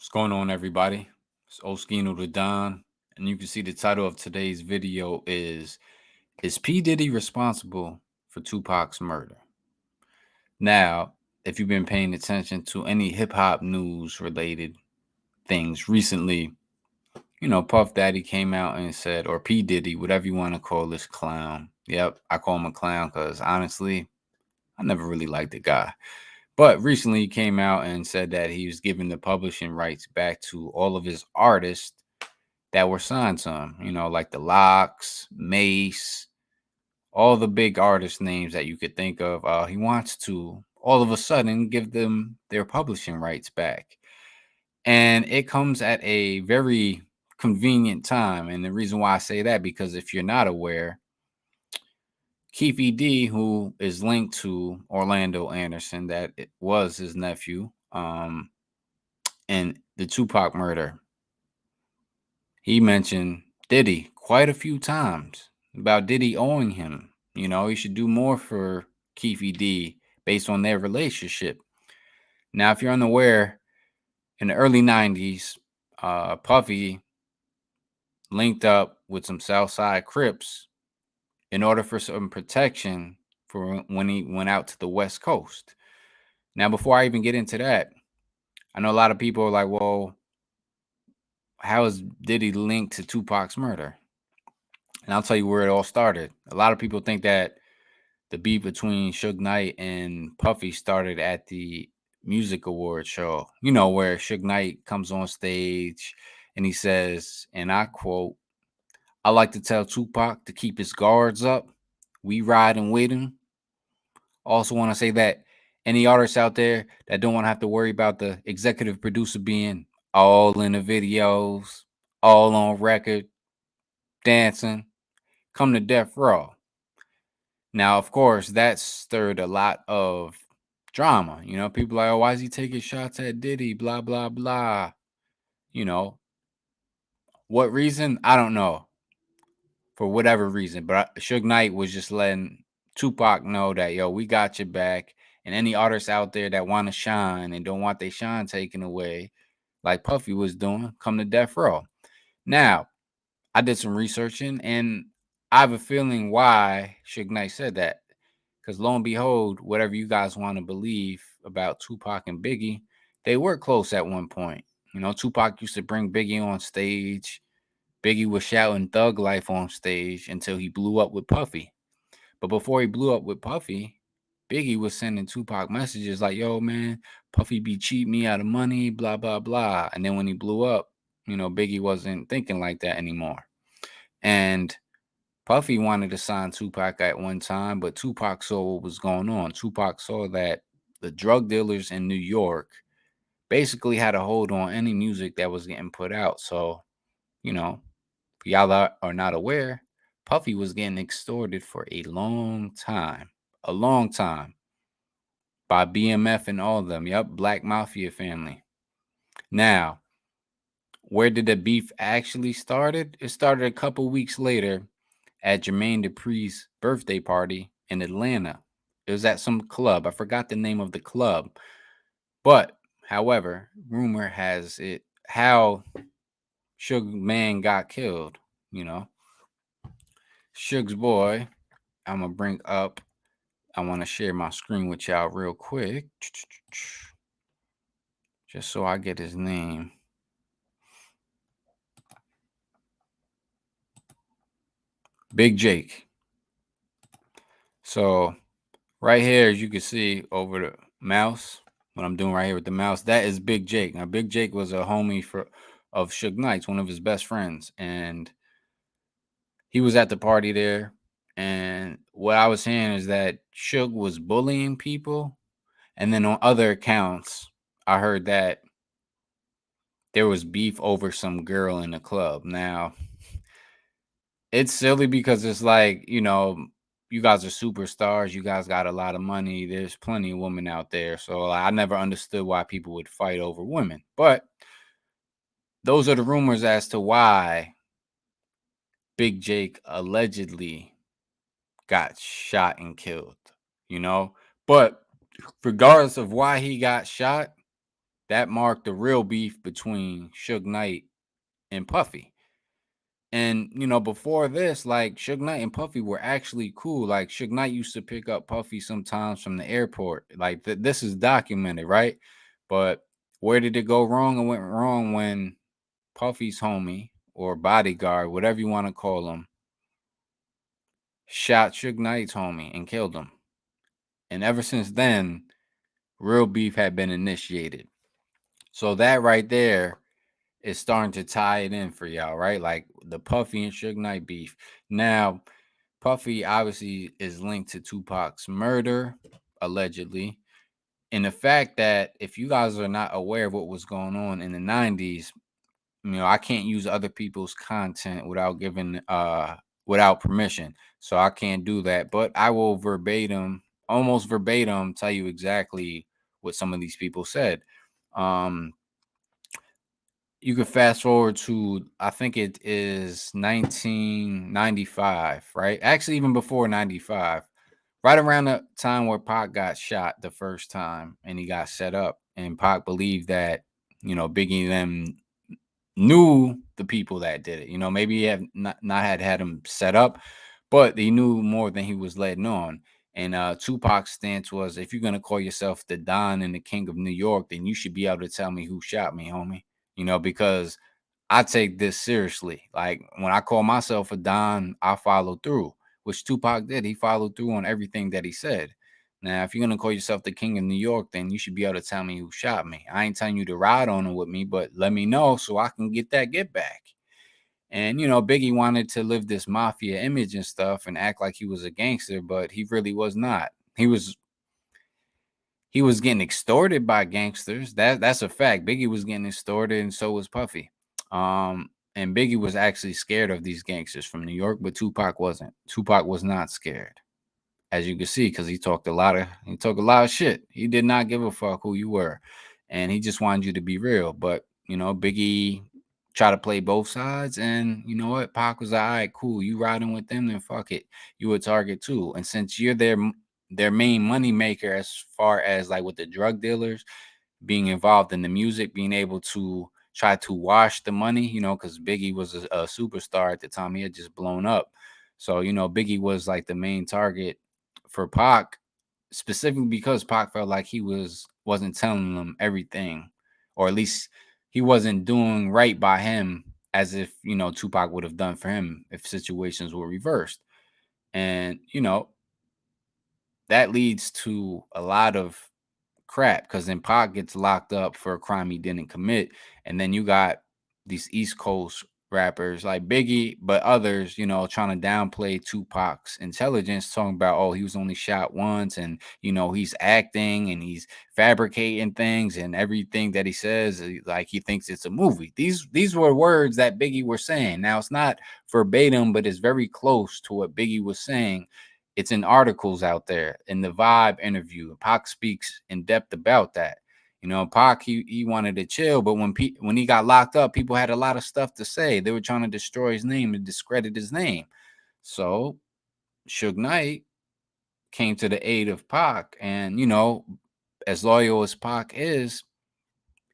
What's going on, everybody? It's Oschino the Don, and you can see the title of today's video is P Diddy responsible for Tupac's murder? Now, if you've been paying attention to any hip hop news related things recently, Puff Daddy came out and said, or P Diddy, whatever you want to call this clown. Yep, I call him a clown because honestly, I never really liked the guy. But recently he came out and said that he was giving the publishing rights back to all of his artists that were signed to him, like the Locks, Mace, all the big artist names that you could think of. He wants to all of a sudden give them their publishing rights back. And it comes at a very convenient time. And the reason why I say that, because if you're not aware, Keefe D, who is linked to Orlando Anderson, that it was his nephew, in the Tupac murder, he mentioned Diddy quite a few times about Diddy owing him. He should do more for Keefe D based on their relationship. Now, if you're unaware, in the early 90s, Puffy linked up with some Southside Crips in order for some protection for when he went out to the West Coast. Now, before I even get into that, I know a lot of people are like, well, how is Diddy linked to Tupac's murder? And I'll tell you where it all started. A lot of people think that the beef between Suge Knight and Puffy started at the music award show, where Suge Knight comes on stage and he says, and I quote, "I like to tell Tupac to keep his guards up. We riding with him." Also want to say that any artists out there that don't want to have to worry about the executive producer being all in the videos, all on record, dancing, come to Death Row. Now, of course, that stirred a lot of drama. People like, oh, why is he taking shots at Diddy? Blah, blah, blah. What reason? I don't know. For whatever reason. But Suge Knight was just letting Tupac know that, yo, we got your back. And any artists out there that want to shine and don't want their shine taken away, like Puffy was doing, come to Death Row. Now, I did some researching, and I have a feeling why Suge Knight said that. Because lo and behold, whatever you guys want to believe about Tupac and Biggie, they were close at one point. Tupac used to bring Biggie on stage. Biggie was shouting Thug Life on stage until he blew up with Puffy. But before he blew up with Puffy, Biggie was sending Tupac messages like, yo, man, Puffy be cheating me out of money, blah, blah, blah. And then when he blew up, Biggie wasn't thinking like that anymore. And Puffy wanted to sign Tupac at one time, but Tupac saw what was going on. Tupac saw that the drug dealers in New York basically had a hold on any music that was getting put out. So, if y'all are not aware, Puffy was getting extorted for a long time by BMF and all of them. Yep, Black Mafia family. Now, where did the beef actually started? It started a couple weeks later at Jermaine Dupri's birthday party in Atlanta. It was at some club. I forgot the name of the club. But, however, rumor has it how Suge Man got killed, Suge's boy, I'm going to bring up, I want to share my screen with y'all real quick. Just so I get his name. Big Jake. So, right here, as you can see over the mouse, what I'm doing right here with the mouse, that is Big Jake. Now, Big Jake was a homie of Suge Knight's, one of his best friends. And he was at the party there. And what I was hearing is that Suge was bullying people. And then on other accounts, I heard that there was beef over some girl in the club. Now, it's silly because it's like, you guys are superstars. You guys got a lot of money. There's plenty of women out there. So I never understood why people would fight over women. But those are the rumors as to why Big Jake allegedly got shot and killed, But regardless of why he got shot, that marked the real beef between Suge Knight and Puffy. And before this, like Suge Knight and Puffy were actually cool. Like Suge Knight used to pick up Puffy sometimes from the airport. Like this is documented, right? But where did it go wrong? It went wrong when Puffy's homie or bodyguard, whatever you want to call him, shot Suge Knight's homie and killed him. And ever since then, real beef had been initiated. So that right there is starting to tie it in for y'all, right? Like the Puffy and Suge Knight beef. Now, Puffy obviously is linked to Tupac's murder, allegedly. And the fact that if you guys are not aware of what was going on in the 90s, I can't use other people's content without without permission. So I can't do that. But I will almost verbatim, tell you exactly what some of these people said. Um, you could fast forward to, I think it is 1995, right? Actually, even before 95, right around the time where Pac got shot the first time and he got set up, and Pac believed that, Biggie and them knew the people that did it. Maybe he had not had him set up, but he knew more than he was letting on. And Tupac's stance was, if you're gonna call yourself the Don and the King of New York, then you should be able to tell me who shot me, homie. Because I take this seriously. Like when I call myself a Don, I follow through, which Tupac did. He followed through on everything that he said. Now, if you're gonna call yourself the King of New York, then you should be able to tell me who shot me. I ain't telling you to ride on it with me, but let me know so I can get that get back. And Biggie wanted to live this mafia image and stuff and act like he was a gangster, but he really was not. He was getting extorted by gangsters. That's a fact. Biggie was getting extorted, and so was Puffy. And Biggie was actually scared of these gangsters from New York, but Tupac wasn't. Tupac was not scared, as you can see, because he talked a lot of shit. He did not give a fuck who you were, and he just wanted you to be real. But Biggie tried to play both sides, and you know what? Pac was like, all right, cool. You riding with them, then fuck it. You a target too, and since you're their main money maker, as far as like with the drug dealers being involved in the music, being able to try to wash the money, because Biggie was a superstar at the time. He had just blown up. So, Biggie was like the main target for Pac, specifically because Pac felt like he wasn't telling them everything, or at least he wasn't doing right by him as if, Tupac would have done for him if situations were reversed. And, that leads to a lot of crap, because then Pac gets locked up for a crime he didn't commit, and then you got these East Coast rappers like Biggie, but others, trying to downplay Tupac's intelligence, talking about, oh, he was only shot once, and he's acting and he's fabricating things, and everything that he says, like he thinks it's a movie. These were words that Biggie were saying. Now it's not verbatim, but it's very close to what Biggie was saying. It's in articles out there. In the Vibe interview, Pac speaks in depth about that. Pac, he wanted to chill, but when he got locked up, people had a lot of stuff to say. They were trying to destroy his name and discredit his name. So Suge Knight came to the aid of Pac, and as loyal as Pac is,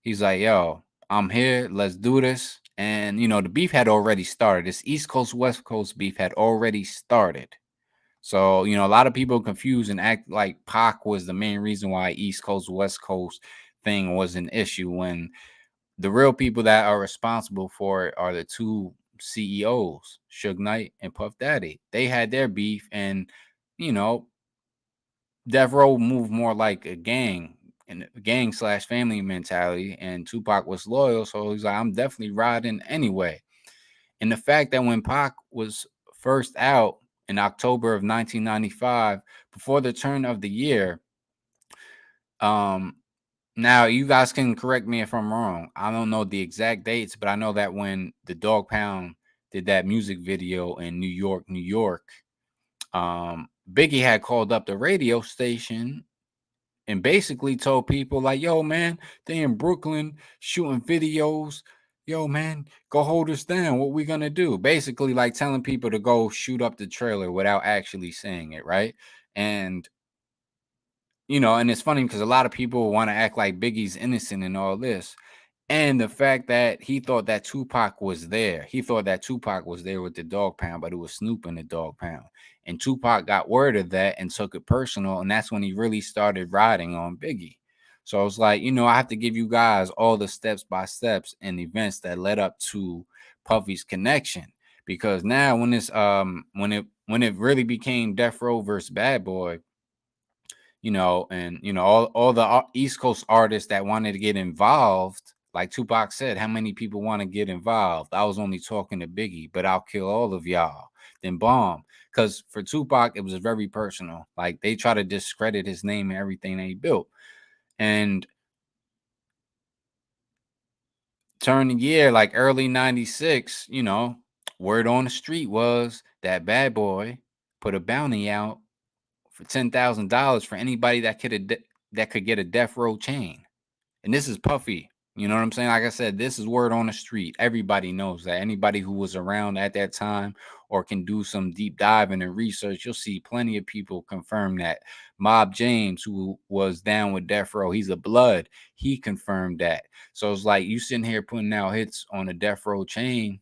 he's like, "Yo, I'm here. Let's do this." And the beef had already started. This East Coast West Coast beef had already started. So, a lot of people confuse and act like Pac was the main reason why East Coast, West Coast thing was an issue, when the real people that are responsible for it are the two CEOs, Suge Knight and Puff Daddy. They had their beef, and, Death Row moved more like a gang and gang/family mentality, and Tupac was loyal. So he's like, I'm definitely riding anyway. And the fact that when Pac was first out in October of 1995, before the turn of the year, now you guys can correct me if I'm wrong. I don't know the exact dates, but I know that when the Dog Pound did that music video in New York, New York, Biggie had called up the radio station and basically told people like, yo, man, they in Brooklyn shooting videos. Yo, man, go hold us down. What we gonna do? Basically, like telling people to go shoot up the trailer without actually saying it, right? And and it's funny because a lot of people want to act like Biggie's innocent in all this. And the fact that he thought that Tupac was there. He thought that Tupac was there with the dog pound, but it was Snoop in the dog pound. And Tupac got word of that and took it personal. And that's when he really started riding on Biggie. So I was like, I have to give you guys all the steps by steps and events that led up to Puffy's connection. Because now when it really became Death Row versus Bad Boy, and all the East Coast artists that wanted to get involved, like Tupac said, how many people want to get involved? I was only talking to Biggie, but I'll kill all of y'all. Then bomb. Because for Tupac, it was very personal. Like they try to discredit his name and everything that he built. And turn the year, like early 96, word on the street was that Bad Boy put a bounty out for $10,000 for anybody that could get a death row chain. And this is Puffy. You know what I'm saying? Like I said, this is word on the street. Everybody knows that. Anybody who was around at that time or can do some deep diving and research, you'll see plenty of people confirm that. Mob James, who was down with Death Row, he's a blood. He confirmed that. So it's like you sitting here putting out hits on a Death Row chain.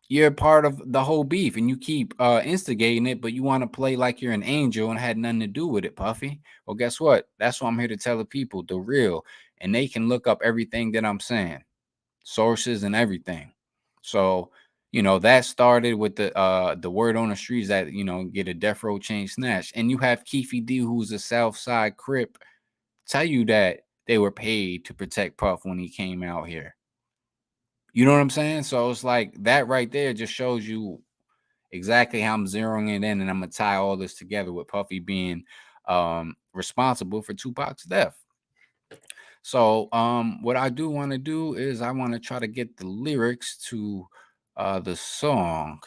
You're part of the whole beef and you keep instigating it, but you want to play like you're an angel and had nothing to do with it, Puffy. Well, guess what? That's what I'm here to tell the people, the real. And they can look up everything that I'm saying, sources and everything. So, that started with the word on the streets that, get a death row chain snatched. And you have Keefe D, who's a South Side Crip, tell you that they were paid to protect Puff when he came out here. You know what I'm saying? So it's like that right there just shows you exactly how I'm zeroing it in, and I'm gonna tie all this together with Puffy being responsible for Tupac's death. So what I do want to do is I want to try to get the lyrics to the song.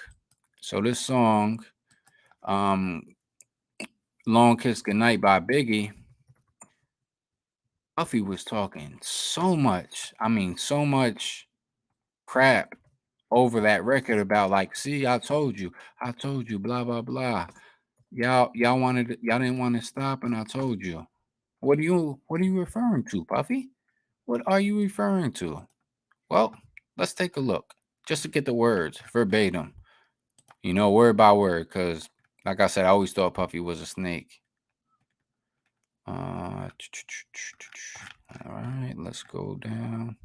So this song, um, Long Kiss Goodnight by Biggie, Puffy was talking so much. I mean, so much crap over that record about like, see, I told you, blah blah blah. Y'all didn't want to stop, and I told you. What are you referring to, Puffy? What are you referring to? Well, let's take a look just to get the words verbatim. Word by word, because like I said, I always thought Puffy was a snake. All right, let's go down.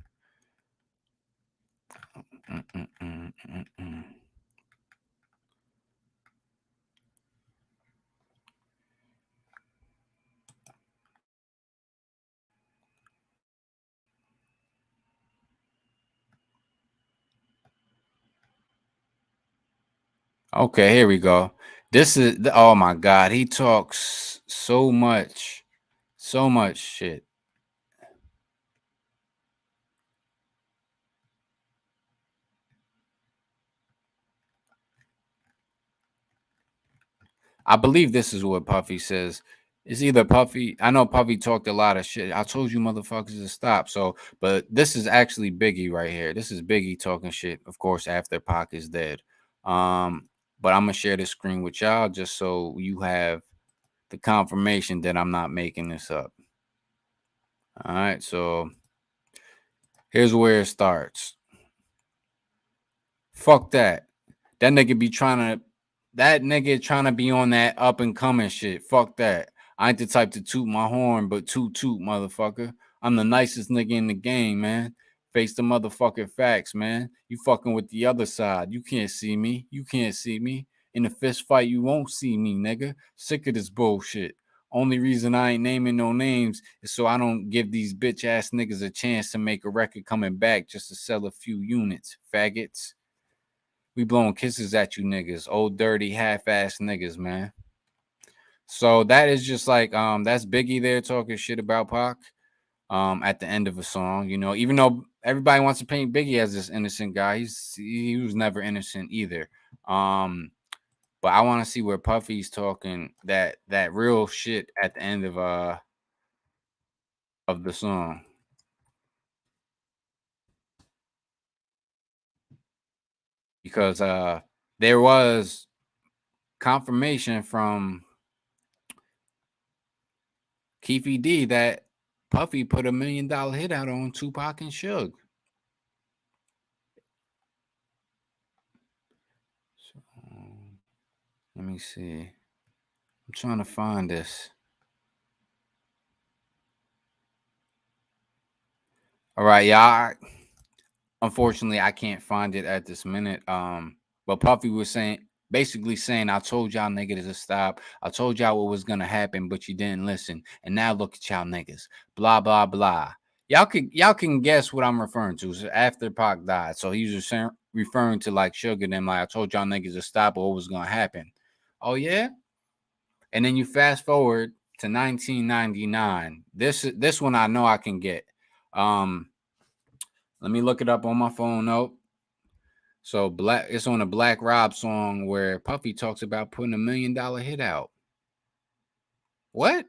Okay, here we go. This is oh my god, he talks so much shit. I believe this is what Puffy says. It's either Puffy. I know Puffy talked a lot of shit. I told you motherfuckers to stop. So, but this is actually Biggie right here. This is Biggie talking shit, of course, after Pac is dead. But I'm gonna share this screen with y'all just so you have the confirmation that I'm not making this up. All right, so here's where it starts. Fuck that. That nigga trying to be on that up and coming shit. Fuck that. I ain't the type to toot my horn, but toot, motherfucker. I'm the nicest nigga in the game, man. Face the motherfucking facts, man. You fucking with the other side. You can't see me. You can't see me. In a fist fight, you won't see me, nigga. Sick of this bullshit. Only reason I ain't naming no names is so I don't give these bitch ass niggas a chance to make a record coming back just to sell a few units. Faggots. We blowing kisses at you niggas, old dirty half-ass niggas, man. So that is just like that's Biggie there talking shit about Pac at the end of a song, even though everybody wants to paint Biggie as this innocent guy, he was never innocent either. But I want to see where Puffy's talking that real shit at the end of the song. Because there was confirmation from Keefe D that Puffy put $1 million hit out on Tupac and Suge. So, let me see. I'm trying to find this. All right, y'all. Unfortunately, I can't find it at this minute. But Puffy was basically saying, I told y'all niggas to stop. I told y'all what was gonna happen, but you didn't listen. And now look at y'all niggas. Blah blah blah. Y'all can guess what I'm referring to. So after Pac died, so he was referring to like Sugar and them, like I told y'all niggas to stop or what was gonna happen. Oh yeah? And then you fast forward to 1999. This one I know I can get. Let me look it up on my phone. Nope. So it's on a Black Rob song where Puffy talks about putting $1 million hit out. What?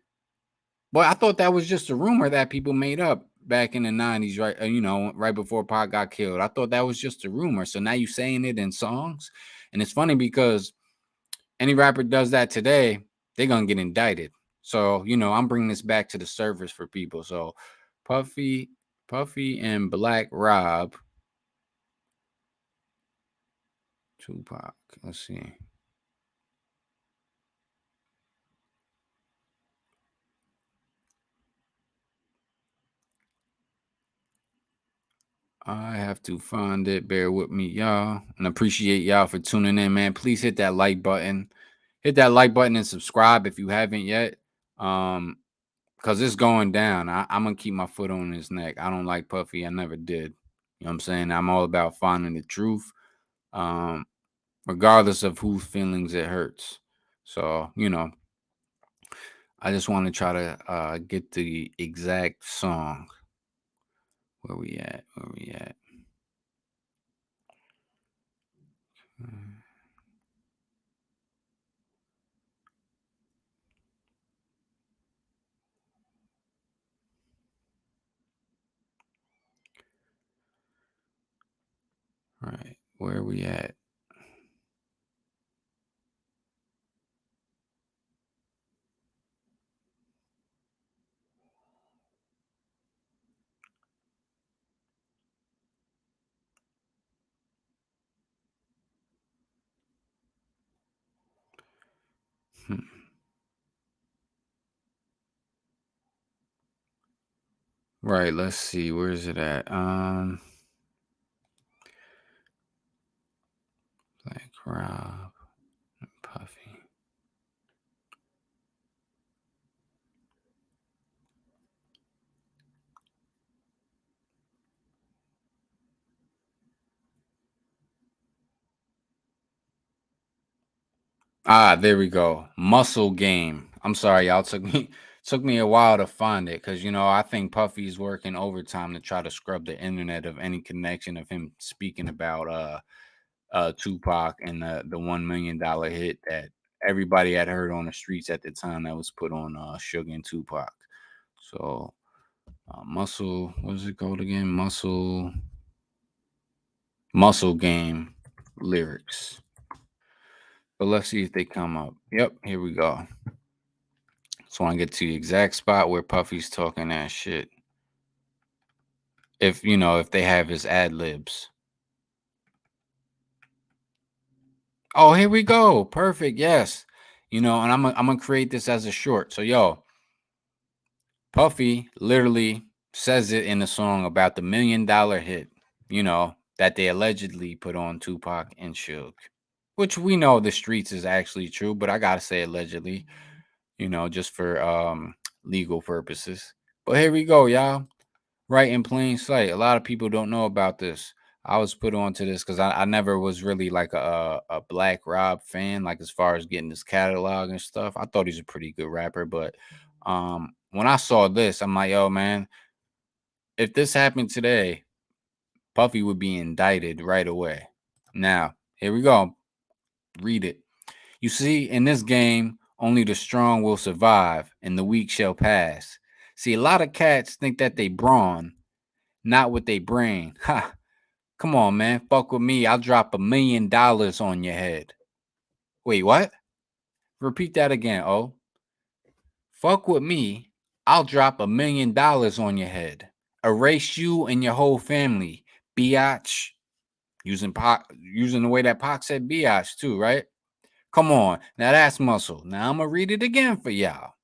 Boy, I thought that was just a rumor that people made up back in the 90s, right? Right before Pac got killed. I thought that was just a rumor. So now you saying it in songs. And it's funny because any rapper does that today, they're gonna get indicted. So, I'm bringing this back to the surface for people. So Puffy and Black Rob, Tupac. Let's see. I have to find it. Bear with me, y'all. And appreciate y'all for tuning in, man. Please hit that like button. Hit that like button and subscribe if you haven't yet. Because it's going down. I'm gonna keep my foot on his neck. I don't like Puffy. I never did. You know what I'm saying? I'm all about finding the truth. Regardless of whose feelings it hurts. So, I just want to try to get the exact song. Where we at? Right. Where we at? Hmm. Right, let's see. Where is it at? Black Rob and Puffy. There we go. Muscle Game. I'm sorry, y'all. Took me a while to find it because I think Puffy's working overtime to try to scrub the internet of any connection of him speaking about Tupac and the $1 million hit that everybody had heard on the streets at the time that was put on Sugar and Tupac. So Muscle, what is it called again? Muscle Game lyrics. But let's see if they come up. Yep, here we go. So I want to get to the exact spot where Puffy's talking that shit. If they have his ad libs. Oh, here we go. Perfect. Yes. And I'm gonna create this as a short. So Puffy literally says it in the song about the $1 million hit, that they allegedly put on Tupac and Suge. Which we know the streets is actually true, but I gotta say allegedly, just for legal purposes. But here we go, y'all. Right in plain sight. A lot of people don't know about this. I was put onto this because I never was really like a Black Rob fan, like as far as getting his catalog and stuff. I thought he's a pretty good rapper, but when I saw this, I'm like, yo, man, if this happened today, Puffy would be indicted right away. Now, here we go. Read it. You see, in this game, only the strong will survive and the weak shall pass. See, a lot of cats think that they brawn, not with they brain. Ha! Come on, man. Fuck with me. I'll drop $1 million on your head. Wait, what? Repeat that again, oh. Fuck with me. I'll drop $1 million on your head. Erase you and your whole family. Biatch. Using the way that Pac said biatch too, right? Come on. Now that's muscle. Now I'm going to read it again for y'all.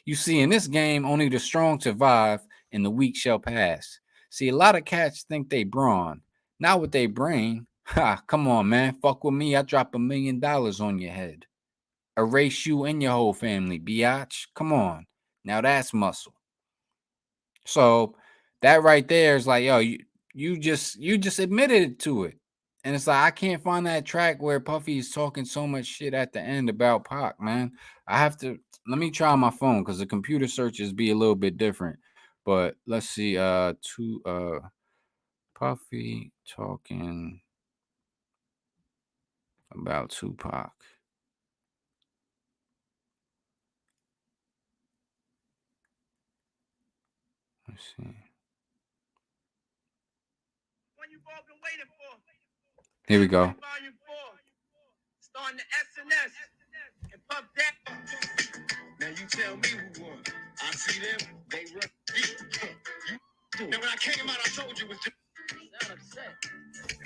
You see, in this game, only the strong survive and the weak shall pass. See, a lot of cats think they brawn. Not with their brain. Ha, come on, man. Fuck with me. I drop $1 million on your head. Erase you and your whole family, biatch. Come on. Now that's muscle. So that right there is like, yo, you just admitted to it. And it's like I can't find that track where Puffy is talking so much shit at the end about Pac, man. I have to let me try my phone because the computer searches be a little bit different. But let's see, Puffy talking about Tupac. Let's see. Here we go. Starting the SNS and Puff that. Now you tell me who won. I see them, they run deep. Now when I came out, I told you it was just. Sound upset.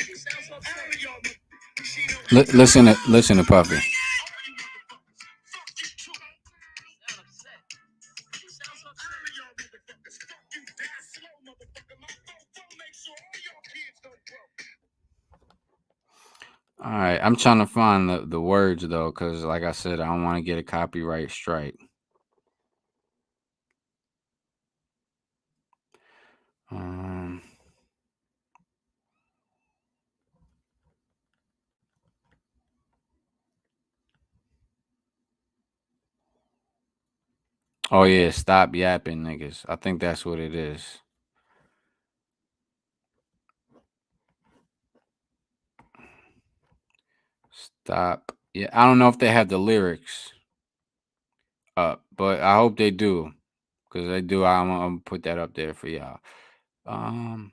He sounds so upset. Listen to Puffy. All right, I'm trying to find the words though, because like I said, I don't want to get a copyright strike. Um, oh yeah, stop yapping, niggas. I think that's what it is. Stop. Yeah, I don't know if they have the lyrics up, but I hope they do, because they do. I'm gonna put that up there for y'all. Um.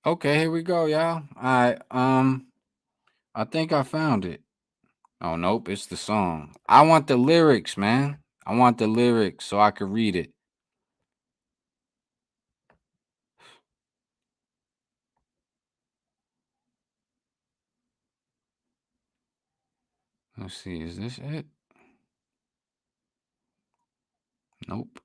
Okay, here we go, y'all. All right. I think I found it. Oh nope, it's the song. I want the lyrics, man. I want the lyrics so I can read it. Let's see, is this it? Nope.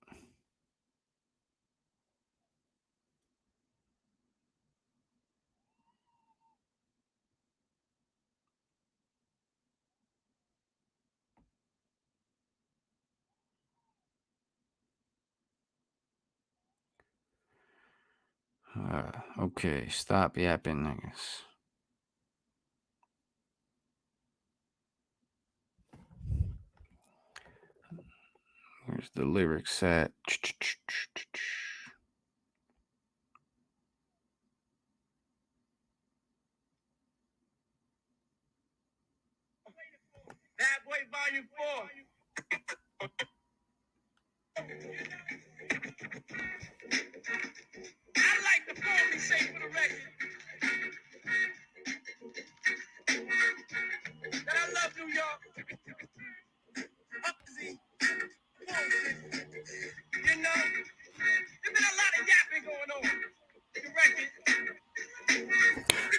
Okay, stop yapping, niggas. Where's the lyrics at? Bad Boy Volume 4. I like the form he say for the record. That I love New York. Upsy. You know, there's been a lot of yapping going on. The record.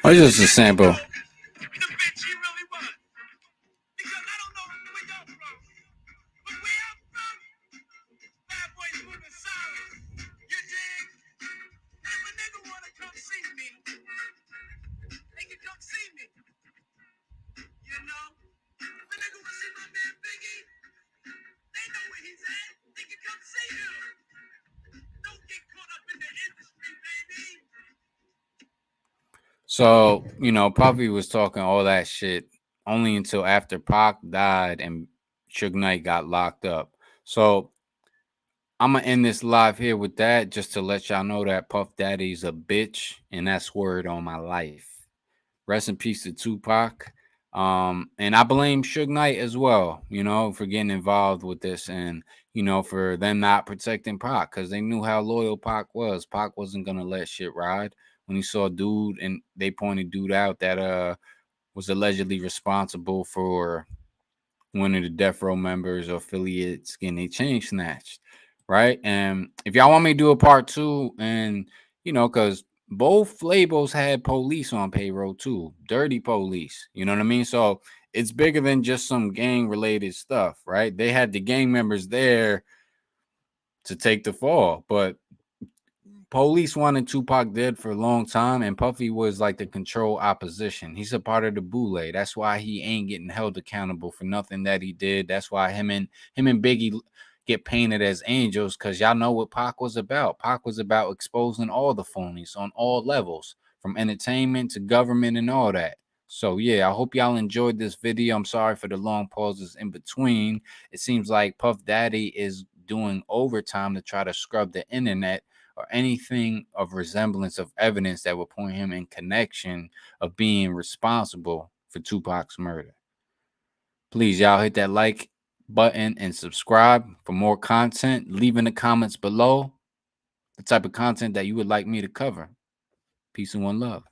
Oh, it's just a sample. The bitch he really was. Because I don't know where y'all from. But where I'm from, bad boys moving silent. You dig? And if a nigga wanna come see me, they can come see me. You know? If a nigga wanna see my man Biggie, they know where he's at. They can come see him. Don't get caught up in the industry, baby. So, Puffy was talking all that shit only until after Pac died and Suge Knight got locked up. So I'm gonna end this live here with that, just to let y'all know that Puff Daddy's a bitch, and that's word on my life. Rest in peace to Tupac. And I blame Suge Knight as well, for getting involved with this, and for them not protecting Pac, because they knew how loyal Pac was. Pac wasn't gonna let shit ride. When he saw dude and they pointed dude out that was allegedly responsible for one of the death row members or affiliates getting their chain snatched, right? And if y'all want me to do a part 2, and because both labels had police on payroll too, dirty police, you know what I mean? So it's bigger than just some gang related stuff, right? They had the gang members there to take the fall, but police wanted Tupac dead for a long time, and Puffy was like the control opposition. He's a part of the Boule. That's why he ain't getting held accountable for nothing that he did. That's why him and Biggie get painted as angels, because y'all know what Pac was about. Pac was about exposing all the phonies on all levels, from entertainment to government and all that. So yeah, I hope y'all enjoyed this video. I'm sorry for the long pauses in between. It seems like Puff Daddy is doing overtime to try to scrub the internet or anything of resemblance of evidence that would point him in connection of being responsible for Tupac's murder. Please, y'all hit that like button and subscribe for more content. Leave in the comments below the type of content that you would like me to cover. Peace and one love.